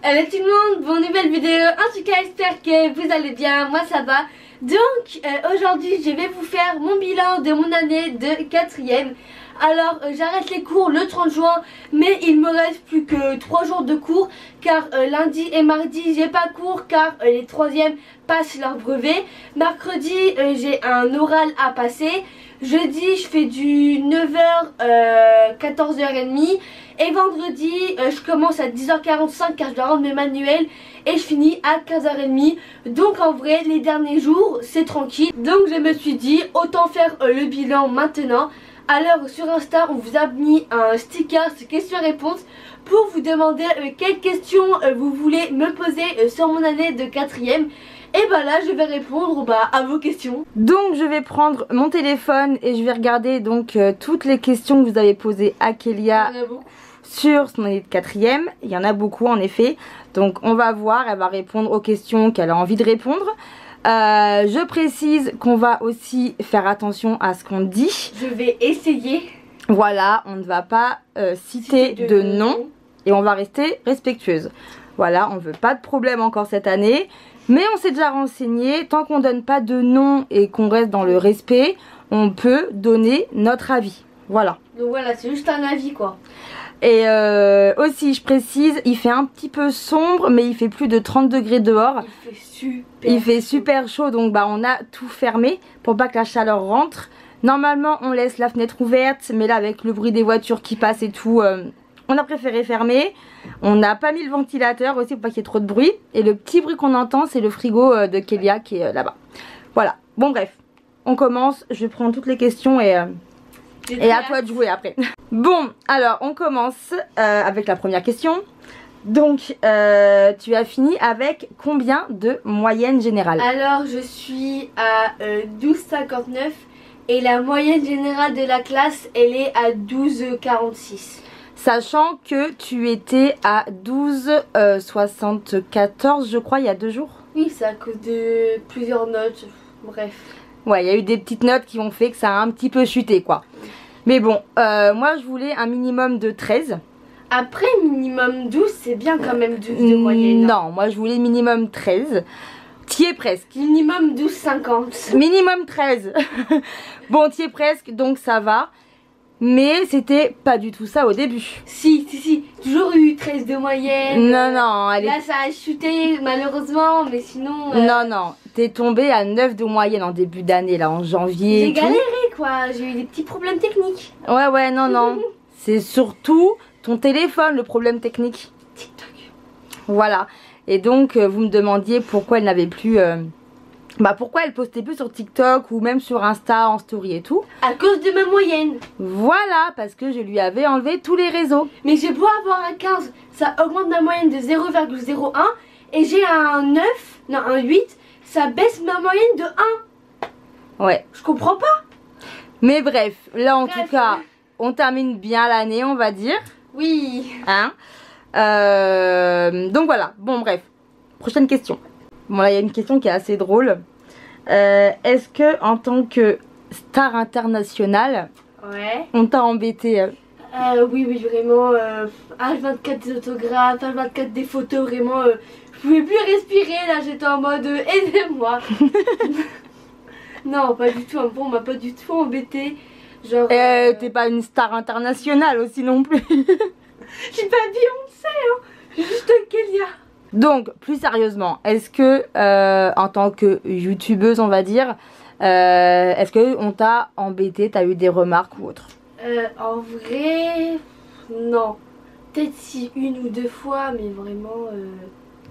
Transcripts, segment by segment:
Hello tout le monde, bonne nouvelle vidéo. En tout cas, j'espère que vous allez bien, moi ça va. Donc aujourd'hui je vais vous faire mon bilan de mon année de 4ème. Alors j'arrête les cours le 30 juin, mais il me reste plus que 3 jours de cours, car lundi et mardi j'ai pas cours, car les 3e passent leur brevet. Mercredi j'ai un oral à passer. Jeudi je fais du 9h 14h30. Et vendredi je commence à 10h45 car je dois rendre mes manuels. Et je finis à 15h30. Donc en vrai les derniers jours c'est tranquille. Donc je me suis dit autant faire le bilan maintenant. Alors sur Insta on vous a mis un sticker questions-réponses pour vous demander quelles questions vous voulez me poser sur mon année de 4ème. Et bah là je vais répondre à vos questions. Donc je vais prendre mon téléphone et je vais regarder donc toutes les questions que vous avez posées à Kélia sur son année de 4ème. Il y en a beaucoup en effet. Donc on va voir, elle va répondre aux questions qu'elle a envie de répondre. Je précise qu'on va aussi faire attention à ce qu'on dit. Je vais essayer. Voilà, on ne va pas citer de nom et on va rester respectueuse. Voilà, on ne veut pas de problème encore cette année. Mais on s'est déjà renseigné, tant qu'on donne pas de nom et qu'on reste dans le respect, on peut donner notre avis. Voilà. Donc voilà, c'est juste un avis quoi. Et aussi, je précise, il fait un petit peu sombre, mais il fait plus de 30 degrés dehors. Il fait super chaud, donc bah on a tout fermé pour pas que la chaleur rentre. Normalement, on laisse la fenêtre ouverte, mais là avec le bruit des voitures qui passent et tout, on a préféré fermer. On n'a pas mis le ventilateur aussi pour pas qu'il y ait trop de bruit. Et le petit bruit qu'on entend, c'est le frigo de Kélia qui est là-bas. Voilà. Bon bref, on commence. Je vais prendre toutes les questions et à toi de jouer après. Bon, alors on commence avec la première question. Donc, tu as fini avec combien de moyenne générale? Alors, je suis à 12,59 et la moyenne générale de la classe, elle est à 12,46. Sachant que tu étais à 12,74 je crois il y a 2 jours. Oui, c'est à cause de plusieurs notes, bref. Ouais, il y a eu des petites notes qui ont fait que ça a un petit peu chuté quoi. Mais bon, moi je voulais un minimum de 13. Après minimum 12, c'est bien quand même 12 de moyenne. Non, moi je voulais minimum 13. T'y es presque. Minimum 12,50. Minimum 13. Bon, t'y es presque, donc ça va. Mais c'était pas du tout ça au début. Si, toujours eu 13 de moyenne. Non, allez. Là ça a chuté malheureusement, mais sinon... Non, t'es tombée à 9 de moyenne en début d'année, là, en janvier. J'ai galéré quoi, j'ai eu des petits problèmes techniques. Ouais, non. C'est surtout ton téléphone, le problème technique. TikTok. Voilà. Et donc, vous me demandiez pourquoi elle n'avait plus... pourquoi elle postait plus sur TikTok ou même sur Insta en story et tout. À cause de ma moyenne. Voilà, parce que je lui avais enlevé tous les réseaux. Mais j'ai beau avoir un 15, ça augmente ma moyenne de 0,01. Et j'ai un 9, non un 8, ça baisse ma moyenne de 1. Ouais. Je comprends pas. Mais bref, là en tout cas, on termine bien l'année on va dire. Oui. Hein donc voilà, bon bref. Prochaine question. Bon là il y a une question qui est assez drôle. Est-ce que en tant que star internationale, on t'a embêté? Oui vraiment. H24 des autographes, H24 des photos, vraiment. Je pouvais plus respirer là, j'étais en mode aidez-moi. Non pas du tout, on m'a pas du tout embêté. Genre. T'es pas une star internationale aussi non plus. Je suis pas Beyoncé hein, je suis juste Kélia. Donc, plus sérieusement, est-ce que, en tant que youtubeuse, on va dire, est-ce que on t'a embêté, t'as eu des remarques ou autre? En vrai, non. Peut-être si 1 ou 2 fois, mais vraiment...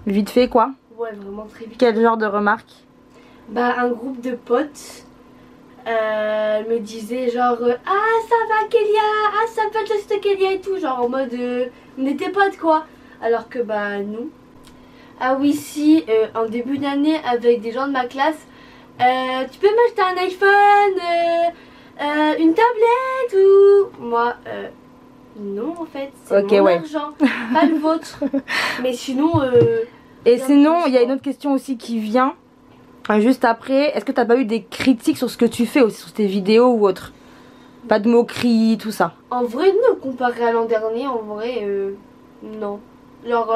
Vite fait, quoi? Ouais, vraiment très vite. Quel genre de remarques? Un groupe de potes me disait genre ah ça va Kélia, ah ça va juste Kélia et tout, genre en mode on était potes quoi. Alors que non. Ah oui si, en début d'année avec des gens de ma classe, tu peux m'acheter un iPhone, une tablette ou... Moi, non en fait, c'est mon argent, pas le vôtre. Mais sinon... Et sinon, il y a une autre question aussi qui vient, juste après. Est-ce que t'as pas eu des critiques sur ce que tu fais aussi, sur tes vidéos ou autre? Pas de moqueries, tout ça? En vrai non, comparé à l'an dernier, en vrai, non. Genre...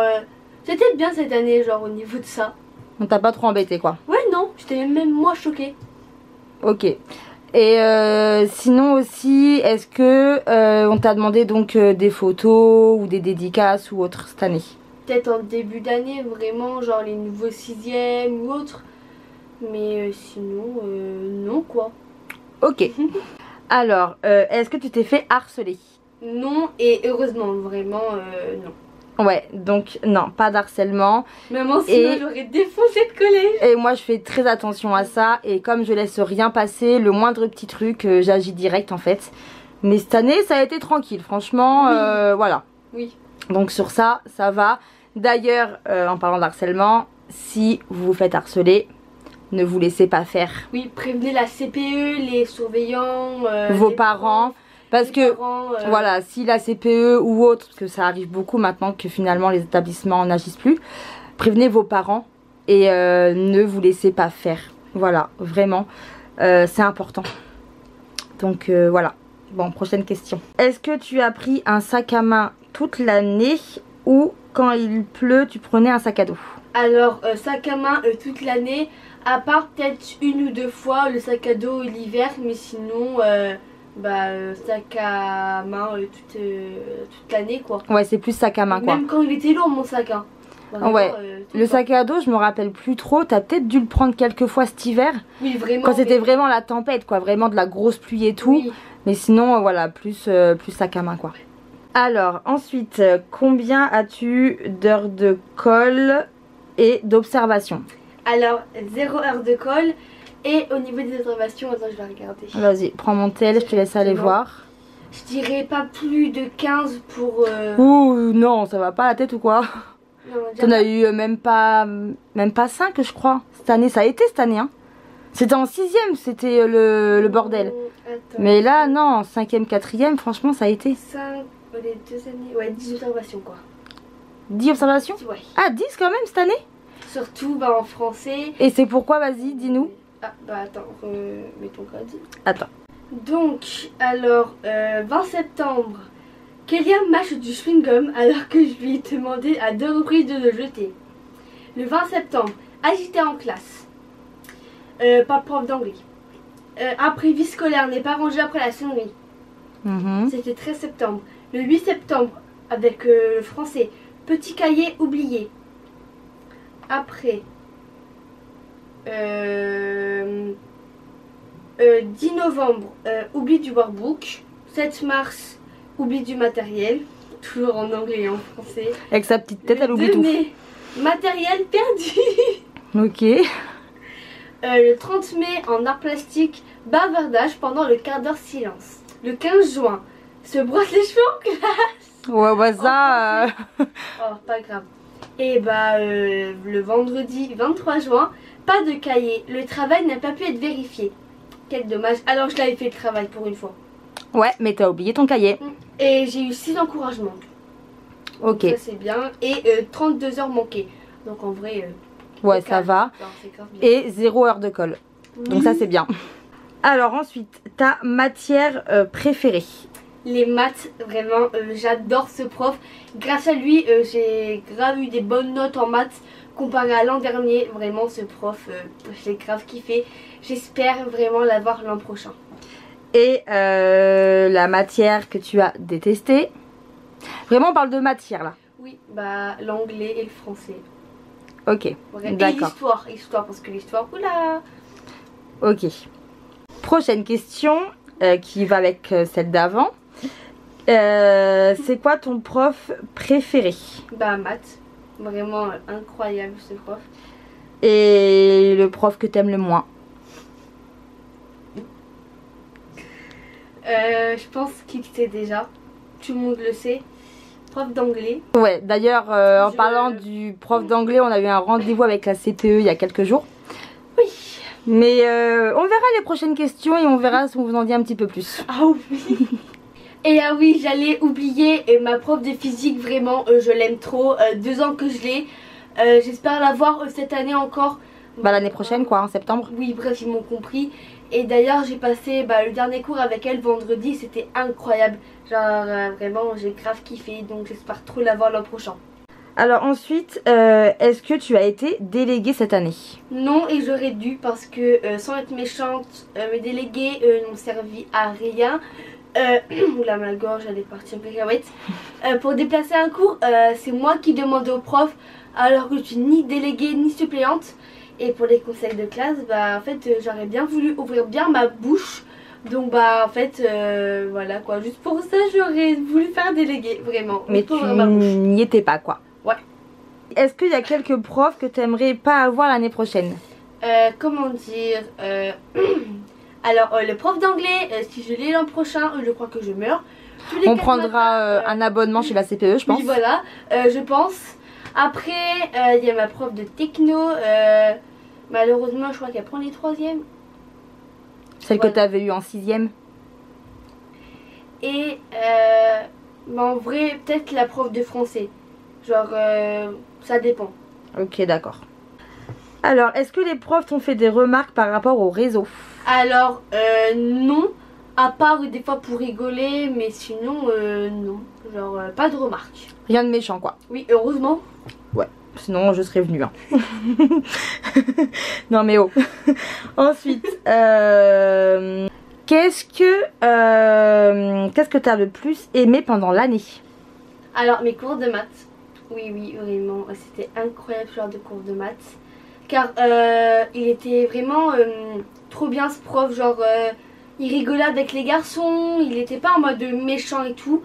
C'était bien cette année, genre au niveau de ça. On t'a pas trop embêté quoi. Ouais, non, j'étais même moi choquée. Ok. Et sinon aussi, est-ce que on t'a demandé donc des photos ou des dédicaces ou autre cette année? Peut-être en début d'année, vraiment, genre les nouveaux 6e ou autre. Mais sinon, non quoi. Ok. Alors, est-ce que tu t'es fait harceler? Non, et heureusement, vraiment, non. Ouais, donc non, pas d'harcèlement. Maman, sinon j'aurais défoncé le collège. Et moi je fais très attention à ça. Et comme je laisse rien passer, le moindre petit truc, j'agis direct en fait. Mais cette année ça a été tranquille, franchement, Oui. voilà. Oui. Donc sur ça, ça va. D'ailleurs, en parlant d'harcèlement, si vous vous faites harceler, ne vous laissez pas faire. Oui, prévenez la CPE, les surveillants, vos les parents. Parce que parents, voilà, si la CPE ou autre, parce que ça arrive beaucoup maintenant que finalement les établissements n'agissent plus, prévenez vos parents et ne vous laissez pas faire. Voilà, vraiment, c'est important. Donc voilà. Bon, prochaine question. Est-ce que tu as pris un sac à main toute l'année ou quand il pleut, tu prenais un sac à dos? Alors, sac à main toute l'année, à part peut-être 1 ou 2 fois le sac à dos l'hiver, mais sinon, sac à main toute l'année quoi. Ouais, c'est plus sac à main quoi. Même quand il était lourd mon sac, hein. Vraiment, ouais, le sac à dos, je me rappelle plus trop. T'as peut-être dû le prendre quelques fois cet hiver. Oui, vraiment. Quand c'était vraiment la tempête, quoi. Vraiment de la grosse pluie et tout. Oui. Mais sinon, voilà, plus sac à main, quoi. Alors, ensuite, combien as-tu d'heures de colle et d'observation? Alors, 0 heure de colle. Et au niveau des observations, attends, je vais regarder. Vas-y, prends mon tel, je te laisse aller voir. Je dirais pas plus de 15 pour... Ouh, non, ça va pas la tête ou quoi? T'en as eu même pas 5 je crois. Cette année, ça a été cette année. Hein. C'était en 6e, c'était le bordel. Attends. Mais là, non, en 5e, 4e, franchement, ça a été. 5, les 2 années, ouais, 10 observations quoi. 10 observations? Ouais. Ah, 10 quand même cette année? Surtout en français. Et c'est pourquoi, vas-y, dis-nous. Ah, attends, mets ton code. Attends. Donc, alors, 20 septembre, Kélian mâche du chewing-gum alors que je lui ai demandé à 2 reprises de le jeter. Le 20 septembre, agité en classe par le prof d'anglais. Imprévu scolaire n'est pas rangé après la sonnerie. C'était 13 septembre. Le 8 septembre, avec le français, petit cahier oublié. Après, 10 novembre, oubli du workbook. 7 mars, oubli du matériel. Toujours en anglais et en français. Avec sa petite tête, elle oublie tout. Mai, matériel perdu. Ok. Le 30 mai, en art plastique, bavardage pendant le quart d'heure silence. Le 15 juin, se brosse les cheveux en classe. Ouais, bah ça... Oh, pas grave. Et le vendredi 23 juin, pas de cahier. Le travail n'a pas pu être vérifié. Quel dommage. Alors je l'avais fait le travail pour une fois. Ouais, mais t'as oublié ton cahier. Et j'ai eu 6 encouragements. Ok. Donc ça c'est bien. Et 32 heures manquées. Donc en vrai... ouais, ça va. Non, et 0 heure de colle. Donc ça c'est bien. Alors ensuite, ta matière préférée? Les maths, vraiment, j'adore ce prof. Grâce à lui, j'ai grave eu des bonnes notes en maths comparé à l'an dernier. Vraiment, ce prof, je l'ai grave kiffé. J'espère vraiment l'avoir l'an prochain. Et la matière que tu as détestée? Vraiment, on parle de matière là. Oui, l'anglais et le français. Ok, d'accord. Et l'histoire, parce que l'histoire, oula. Ok. Prochaine question qui va avec celle d'avant. C'est quoi ton prof préféré? Maths. Vraiment incroyable ce prof. Et le prof que t'aimes le moins? Je pense qu'il sait déjà. Tout le monde le sait. Prof d'anglais. Ouais, d'ailleurs, en parlant du prof d'anglais, on a eu un rendez-vous avec la CPE il y a quelques jours. Oui. Mais on verra les prochaines questions et on verra si on vous en dit un petit peu plus. Ah oui. Et ah oui, j'allais oublier ma prof de physique, vraiment, je l'aime trop. 2 ans que je l'ai. J'espère l'avoir cette année encore. L'année prochaine quoi, en septembre. Oui, bref, ils m'ont compris. Et d'ailleurs, j'ai passé le dernier cours avec elle vendredi, c'était incroyable. Genre, vraiment, j'ai grave kiffé, donc j'espère trop l'avoir l'an prochain. Alors ensuite, est-ce que tu as été déléguée cette année? Non, et j'aurais dû parce que sans être méchante, mes délégués n'ont servi à rien. Oula, ma gorge elle est partie en cacahuète. Pour déplacer un cours, c'est moi qui demande au prof alors que je suis ni déléguée ni suppléante. Et pour les conseils de classe, bah en fait j'aurais bien voulu ouvrir bien ma bouche. Donc bah en fait voilà quoi, juste pour ça j'aurais voulu faire déléguée vraiment. Mais tu n'y étais pas quoi. Ouais. Est-ce qu'il y a quelques profs que tu aimerais pas avoir l'année prochaine? Comment dire Alors le prof d'anglais, si je l'ai l'an prochain, je crois que je meurs. On prendra un abonnement chez la CPE, je pense. Oui voilà, je pense. Après il y a ma prof de techno, malheureusement je crois qu'elle prend les 3e. Celle que tu avais eue en 6e. Et bah, en vrai peut-être la prof de français. Genre ça dépend. Ok d'accord. Alors est-ce que les profs t'ont fait des remarques par rapport au réseau? Alors non, à part des fois pour rigoler, mais sinon non, genre pas de remarques. Rien de méchant quoi. Oui, heureusement. Ouais, sinon je serais venue. Hein. Non mais oh. Ensuite, qu'est-ce que tu as le plus aimé pendant l'année? Alors mes cours de maths. Oui, vraiment, c'était incroyable ce genre de cours de maths. Car il était vraiment trop bien ce prof, genre il rigolait avec les garçons, il était pas en mode méchant et tout.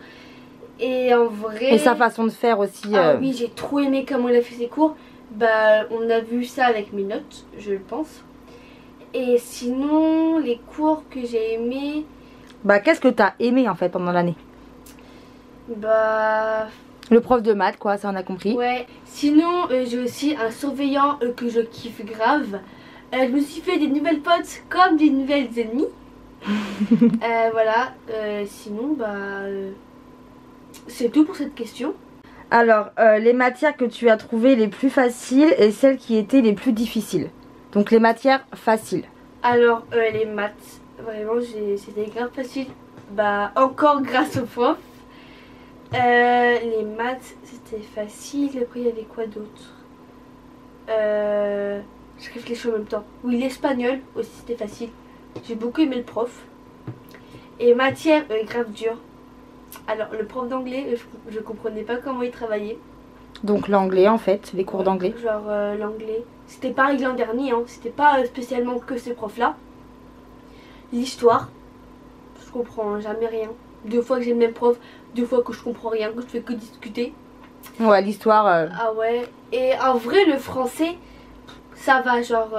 Et en vrai... Et sa façon de faire aussi. Ah oui, j'ai trop aimé comment il a fait ses cours. Bah on a vu ça avec mes notes, je pense. Et sinon, les cours que j'ai aimés... Bah qu'est-ce que tu as aimé en fait pendant l'année? Bah... Le prof de maths quoi, ça on a compris. Ouais, sinon j'ai aussi un surveillant que je kiffe grave. Je me suis fait des nouvelles potes comme des nouvelles ennemies. Voilà, sinon bah c'est tout pour cette question. Alors les matières que tu as trouvées les plus faciles et celles qui étaient les plus difficiles. Donc les matières faciles. Alors les maths, vraiment c'était grave facile. Bah encore grâce au prof. Les maths c'était facile. Après il y avait quoi d'autre? Je réfléchis en même temps. Oui, l'espagnol aussi c'était facile. J'ai beaucoup aimé le prof. Et matière grave dure. Alors le prof d'anglais, je comprenais pas comment il travaillait. Donc l'anglais en fait, les cours d'anglais. Genre l'anglais. C'était pareil l'an dernier, hein. C'était pas spécialement que ce prof là. L'histoire, je comprends jamais rien. 2 fois que j'ai le même prof, 2 fois que je comprends rien, que je fais que discuter. Ouais, l'histoire. Ah ouais. Et en vrai le français, ça va genre...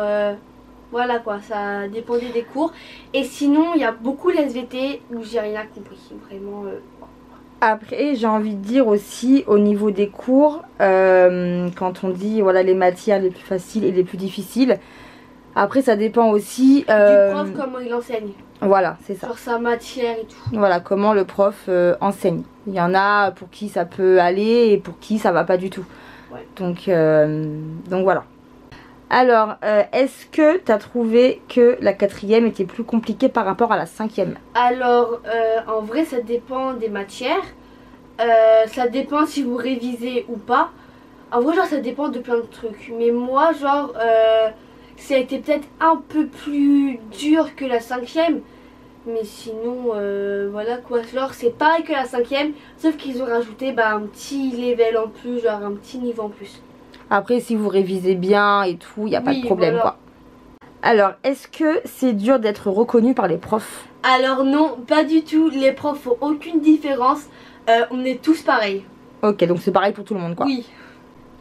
voilà quoi, ça dépendait des cours. Et sinon, il y a beaucoup l'SVT où j'ai rien compris. Vraiment. Après, j'ai envie de dire aussi au niveau des cours, quand on dit voilà les matières les plus faciles et les plus difficiles. Après, ça dépend aussi du prof, comment il enseigne. Voilà, c'est ça. Sur sa matière et tout. Voilà, comment le prof enseigne. Il y en a pour qui ça peut aller et pour qui ça va pas du tout. Ouais. Donc voilà. Alors, est-ce que tu as trouvé que la 4e était plus compliquée par rapport à la 5e? Alors, en vrai, ça dépend des matières. Ça dépend si vous révisez ou pas. En vrai, genre, ça dépend de plein de trucs. Mais moi, genre, ça a été peut-être un peu plus dur que la 5e. Mais sinon, voilà quoi. Genre, c'est pareil que la 5e. Sauf qu'ils ont rajouté bah, un petit level en plus, genre un petit niveau en plus. Après, si vous révisez bien et tout, il n'y a pas de problème voilà. quoi. Alors, est-ce que c'est dur d'être reconnu par les profs? Alors non, pas du tout. Les profs font aucune différence. On est tous pareils. Ok, donc c'est pareil pour tout le monde quoi. Oui.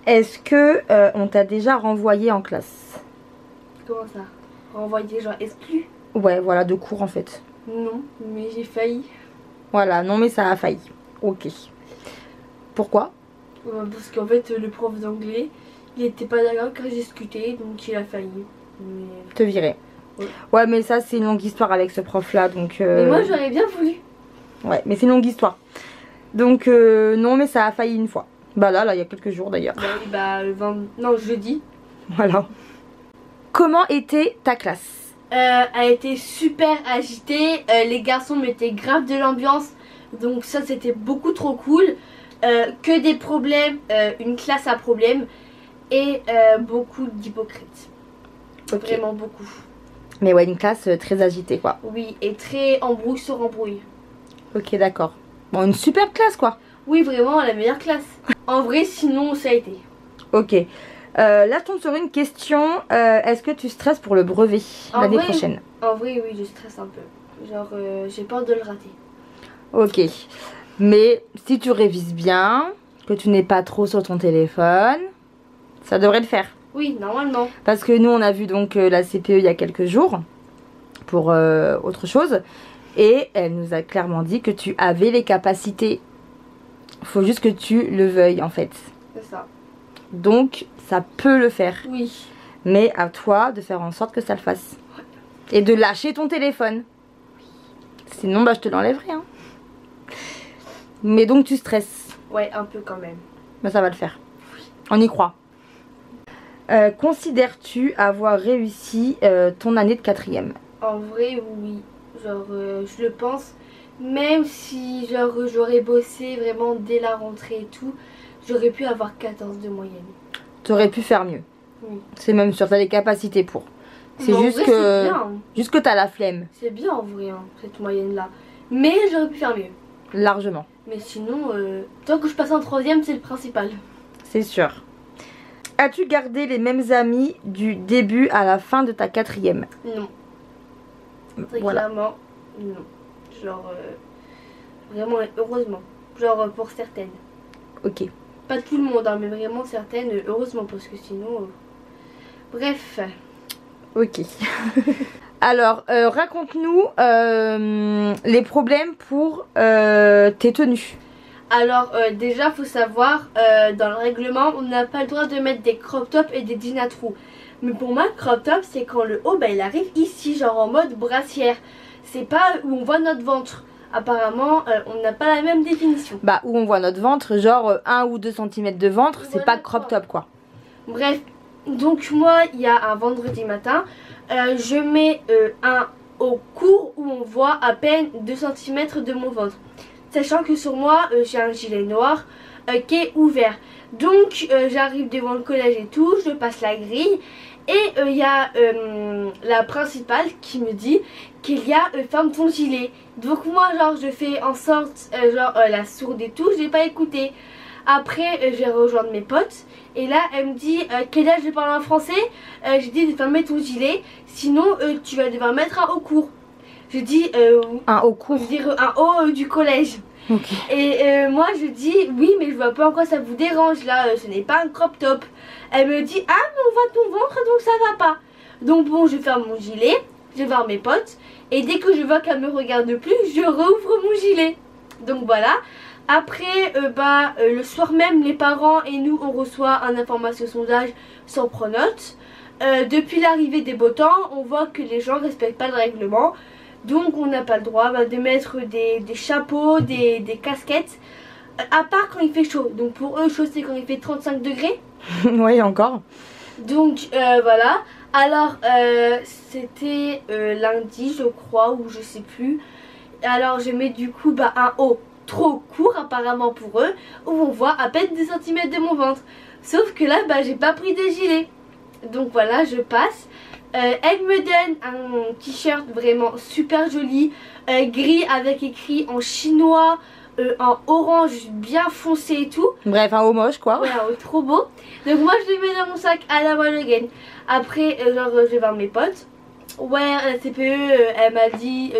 Est-ce que on t'a déjà renvoyé en classe? Comment ça? Renvoyer genre exclu? Ouais, voilà, de cours en fait. Non, mais j'ai failli. Voilà, non mais ça a failli. Ok. Pourquoi? Parce qu'en fait, le prof d'anglais, il était pas d'accord quand j'ai discuté, donc il a failli. Mais... Te virer. Ouais. Ouais, mais ça c'est une longue histoire avec ce prof là, donc... Mais moi j'aurais bien voulu. Ouais, mais c'est une longue histoire. Donc non, mais ça a failli une fois. Bah là, il y a quelques jours d'ailleurs. Bah, non, jeudi. Voilà. Comment était ta classe? Elle était super agitée. Les garçons mettaient grave de l'ambiance. Donc ça, c'était beaucoup trop cool. que des problèmes, une classe à problème et beaucoup d'hypocrites. Okay. Vraiment beaucoup. Mais ouais, une classe très agitée quoi. Oui, et très embrouille sur embrouille. Ok, d'accord. Bon, une super classe quoi. Oui, vraiment la meilleure classe. En vrai, sinon ça a été. Ok. Là, je tombe sur une question. Est-ce que tu stresses pour le brevet l'année prochaine? En vrai, oui, je stresse un peu. Genre, j'ai peur de le rater. Ok. Mais si tu révises bien, que tu n'es pas trop sur ton téléphone, ça devrait le faire. Oui, normalement. Parce que nous, on a vu donc la CPE il y a quelques jours pour autre chose. Et elle nous a clairement dit que tu avais les capacités. Il faut juste que tu le veuilles en fait. C'est ça. Donc, ça peut le faire. Oui. Mais à toi de faire en sorte que ça le fasse. Ouais. Et de lâcher ton téléphone. Oui. Sinon, bah, je te l'enlèverai. Hein. Mais donc, tu stresses. Ouais, un peu quand même. Bah, ça va le faire. Oui. On y croit. Considères-tu avoir réussi ton année de 4e? En vrai, oui. Genre, je le pense. Même si genre j'aurais bossé vraiment dès la rentrée et tout, j'aurais pu avoir 14 de moyenne. T'aurais pu faire mieux. Oui. C'est même sûr, t'as les capacités pour. C'est juste que juste que t'as la flemme. C'est bien en vrai, hein, cette moyenne là. Mais j'aurais pu faire mieux. Largement. Mais sinon, tant que je passe en 3e, c'est le principal. C'est sûr. As-tu gardé les mêmes amis du début à la fin de ta 4e? Non. Très clairement, non. Genre, vraiment, heureusement. Genre, pour certaines. Ok. Pas tout le monde, hein, mais vraiment certaines, heureusement, parce que sinon... Bref. Ok. Alors, raconte-nous les problèmes pour tes tenues. Alors, déjà, faut savoir, dans le règlement, on n'a pas le droit de mettre des crop tops et des jeans à trous. Mais pour moi, crop top, c'est quand le haut, bah, il arrive ici, genre en mode brassière. C'est pas où on voit notre ventre. Apparemment, on n'a pas la même définition. Bah, où on voit notre ventre, genre 1 ou 2 cm de ventre, c'est pas crop top quoi. Bref, donc moi, il y a un vendredi matin, je mets un haut court où on voit à peine 2 cm de mon ventre. Sachant que sur moi, j'ai un gilet noir qui est ouvert. Donc, j'arrive devant le collège et tout, je passe la grille. Et il y a la principale qui me dit qu'il y a ferme ton gilet. Donc moi genre je fais en sorte la sourde et tout, je n'ai pas écouté. Après je vais rejoindre mes potes et là elle me dit quel âge je parle en français. J'ai dit de fermer ton gilet, sinon tu vas devoir mettre un haut court. Je dis un haut court, je veux dire un haut du collège. Okay. Et moi je dis oui mais je vois pas en quoi ça vous dérange là, ce n'est pas un crop top. Elle me dit ah mais on voit ton ventre donc ça va pas. Donc bon je ferme mon gilet, je vais voir mes potes et dès que je vois qu'elle me regarde plus je rouvre mon gilet. Donc voilà. Après le soir même les parents et nous on reçoit un information sondage sans pronote. Depuis l'arrivée des beaux temps on voit que les gens respectent pas le règlement. Donc on n'a pas le droit de mettre des chapeaux, des casquettes, à part quand il fait chaud. Donc pour eux chaud c'est quand il fait 35 degrés. Oui encore. Donc voilà. Alors c'était lundi je crois ou je sais plus. Alors je mets du coup un haut trop court apparemment pour eux. Où on voit à peine 2 cm de mon ventre. Sauf que là j'ai pas pris de gilet. Donc voilà je passe. Elle me donne un t-shirt vraiment super joli, gris avec écrit en chinois, en orange bien foncé et tout. Bref, un haut moche quoi. Ouais, trop beau. Donc moi je le mets dans mon sac à la one again. Après, je vais voir mes potes. Ouais, la CPE, elle m'a dit,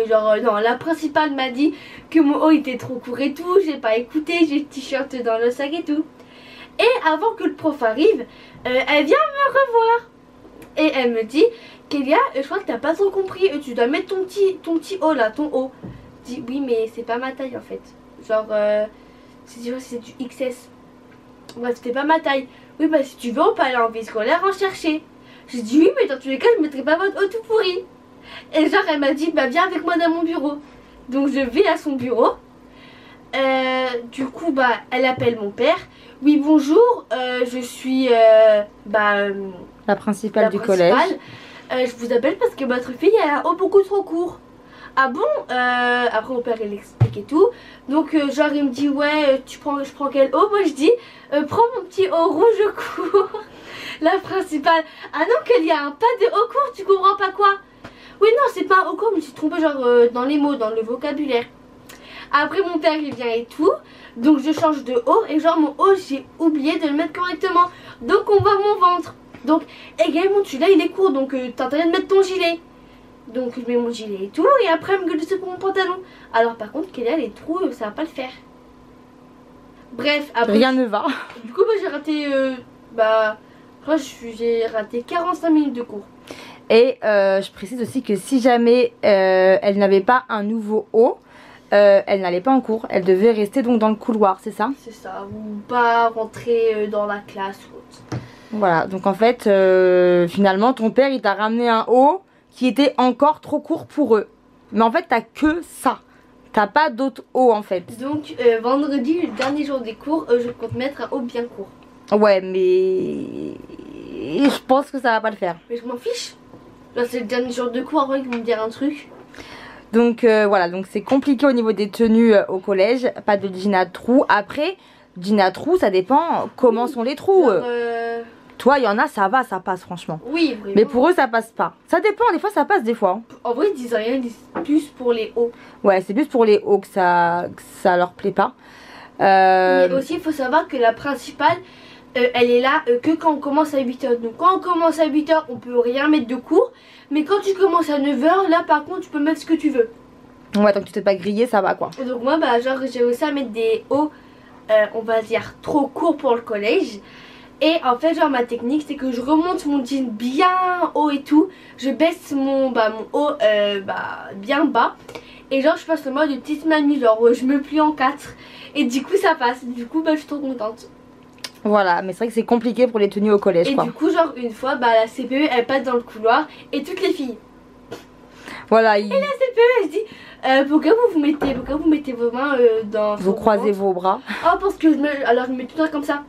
non, la principale m'a dit que mon haut était trop court et tout. J'ai pas écouté, j'ai le t-shirt dans le sac et tout. Et avant que le prof arrive, elle vient me revoir. Et elle me dit Kélia, je crois que t'as pas trop compris, tu dois mettre ton petit haut là, ton haut. Je dis oui mais c'est pas ma taille en fait. Genre c'est du XS. Bref c'était pas ma taille. Oui bah si tu veux on peut aller en vie scolaire en chercher. Je dis oui mais dans tous les cas je mettrai pas votre haut tout pourri. Et genre elle m'a dit bah viens avec moi dans mon bureau. Donc je vais à son bureau. Du coup elle appelle mon père. Oui bonjour, je suis la principale du collège. Je vous appelle parce que votre fille a un haut beaucoup trop court. Ah bon Après mon père il explique technique et tout. Donc genre il me dit ouais je prends quel haut. Moi je dis prends mon petit haut rouge court. La principale. Ah non qu'il y a un pas de haut court, tu comprends pas quoi? Oui non c'est pas un haut court, je me suis trompée genre dans les mots, dans le vocabulaire. Après mon père il vient et tout. Donc je change de haut et genre mon haut j'ai oublié de le mettre correctement. Donc on voit mon ventre. Donc également tu là il est court donc t'as intérêt de mettre ton gilet. Donc je mets mon gilet et tout et après elle me gueule dessus pour mon pantalon. Alors par contre Kélia les trous ça va pas le faire. Bref après rien ne va. Du coup j'ai raté j'ai raté 45 minutes de cours. Et je précise aussi que si jamais elle n'avait pas un nouveau haut, elle n'allait pas en cours, elle devait rester donc dans le couloir, c'est ça? C'est ça, ou pas rentrer dans la classe ou autre. Voilà, donc en fait finalement ton père il t'a ramené un haut qui était encore trop court pour eux. Mais en fait t'as que ça, t'as pas d'autre haut en fait. Donc vendredi, le dernier jour des cours, je compte mettre un haut bien court. Ouais mais je pense que ça va pas le faire. Mais je m'en fiche. Là c'est le dernier jour de cours, avant ils vont me dire un truc. Donc voilà, donc c'est compliqué au niveau des tenues au collège, pas de jean à trous. Après, jean à trous, ça dépend comment sont les trous. Genre, toi, il y en a, ça va, ça passe franchement. Oui, vraiment. Mais pour eux, ça passe pas. Ça dépend, des fois ça passe, des fois. En vrai, ils disent rien, ils disent plus pour les hauts. Ouais, c'est plus pour les hauts que ça leur plaît pas. Mais aussi, il faut savoir que la principale, elle est là que quand on commence à 8h. Donc quand on commence à 8h, on peut rien mettre de cours. Mais quand tu commences à 9h, là par contre, tu peux mettre ce que tu veux. Ouais, tant que tu t'es pas grillé, ça va quoi. Donc moi, genre, j'ai réussi à mettre des hauts, on va dire, trop courts pour le collège. Et en fait genre ma technique c'est que je remonte mon jean bien haut et tout. Je baisse mon haut bien bas. Et genre je passe le mode de petite mamie, genre je me plie en 4. Et du coup ça passe, du coup je suis trop contente. Voilà, mais c'est vrai que c'est compliqué pour les tenues au collège et quoi. Du coup genre une fois la CPE elle passe dans le couloir et toutes les filles. Voilà, et la CPE elle se dit pourquoi vous mettez vos mains dans vous croisez vos bras. Oh parce que je me mets tout le temps comme ça,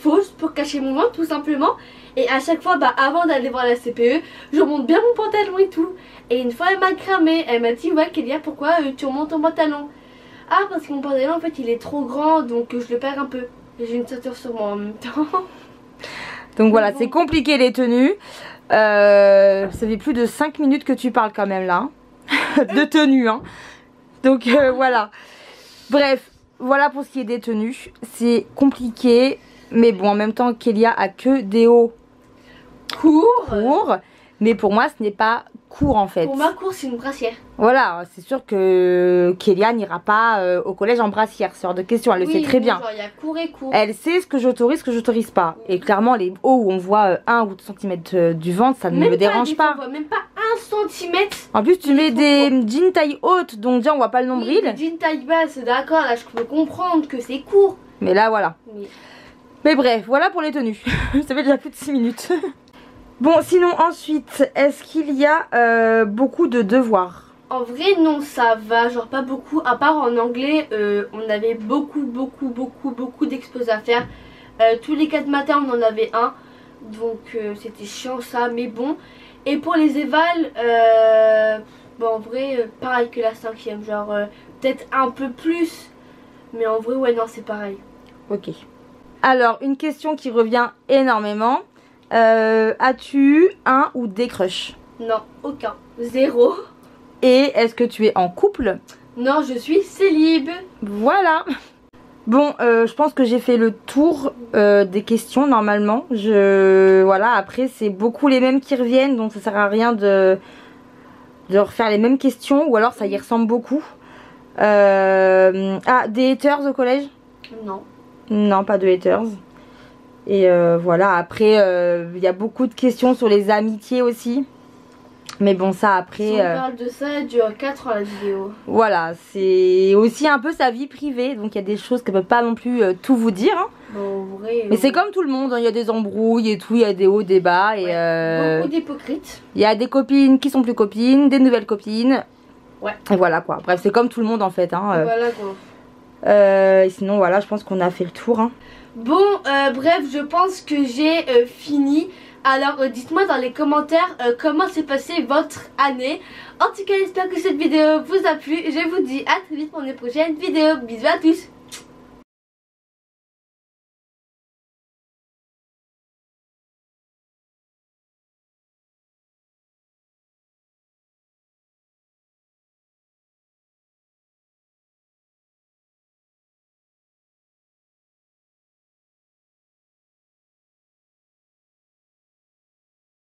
fausse pour cacher mon ventre tout simplement. Et à chaque fois avant d'aller voir la CPE, je remonte bien mon pantalon et tout. Et une fois elle m'a cramé, elle m'a dit ouais Kélia pourquoi tu remontes ton pantalon? Ah parce que mon pantalon en fait il est trop grand donc je le perds un peu. J'ai une ceinture sur moi en même temps. Donc voilà, c'est compliqué les tenues. Ça fait plus de 5 minutes que tu parles quand même là. De tenues hein. Donc voilà. Bref, voilà pour ce qui est des tenues. C'est compliqué. Mais bon, en même temps, Kélia a que des hauts courts. Mais pour moi, ce n'est pas court en fait. Pour ma cour, c'est une brassière. Voilà, c'est sûr que Kélia n'ira pas au collège en brassière. C'est hors de question, elle le sait très bien. Genre, y a court et court. Elle sait ce que j'autorise, ce que j'autorise pas. Et clairement, les hauts où on voit 1 ou 2 cm du ventre, ça ne me dérange pas. Même pas 1 cm. En plus, tu mets des jeans taille haute, donc déjà on voit pas le nombril. Oui, jeans taille basse, d'accord, là je peux comprendre que c'est court. Mais là, voilà. Oui. Mais bref, voilà pour les tenues. Ça fait déjà plus de 6 minutes. Bon, sinon ensuite, est-ce qu'il y a beaucoup de devoirs? En vrai non, ça va, genre pas beaucoup, à part en anglais, on avait beaucoup d'exposés à faire. Tous les 4 matins on en avait un, donc c'était chiant ça, mais bon. Et pour les évals, en vrai pareil que la 5e, genre peut-être un peu plus, mais en vrai ouais non c'est pareil. Ok. Alors une question qui revient énormément. As-tu un ou des crushs? Non, aucun. 0. Et est-ce que tu es en couple? Non, je suis célib. Voilà. Bon, je pense que j'ai fait le tour des questions normalement. Voilà, après c'est beaucoup les mêmes qui reviennent, donc ça sert à rien de refaire les mêmes questions, ou alors ça y ressemble beaucoup. Ah, des haters au collège? Non. Non, pas de haters. Et voilà, après il y a beaucoup de questions sur les amitiés aussi. Mais bon, ça après... Si on parle de ça, elle dure 4 ans la vidéo. Voilà, c'est aussi un peu sa vie privée. Donc il y a des choses qu'elle peut pas non plus tout vous dire hein. Bon, vrai, mais c'est comme tout le monde, il y a des embrouilles et tout, il y a des hauts, des bas. Et beaucoup d'hypocrites. Il y a des copines qui sont plus copines, des nouvelles copines. Ouais. Et voilà quoi, bref c'est comme tout le monde en fait hein. Voilà quoi. Sinon voilà, je pense qu'on a fait le tour hein. Bon, bref, je pense que j'ai fini Alors dites-moi dans les commentaires comment s'est passée votre année. En tout cas j'espère que cette vidéo vous a plu. Je vous dis à très vite pour une prochaine vidéo. Bisous à tous.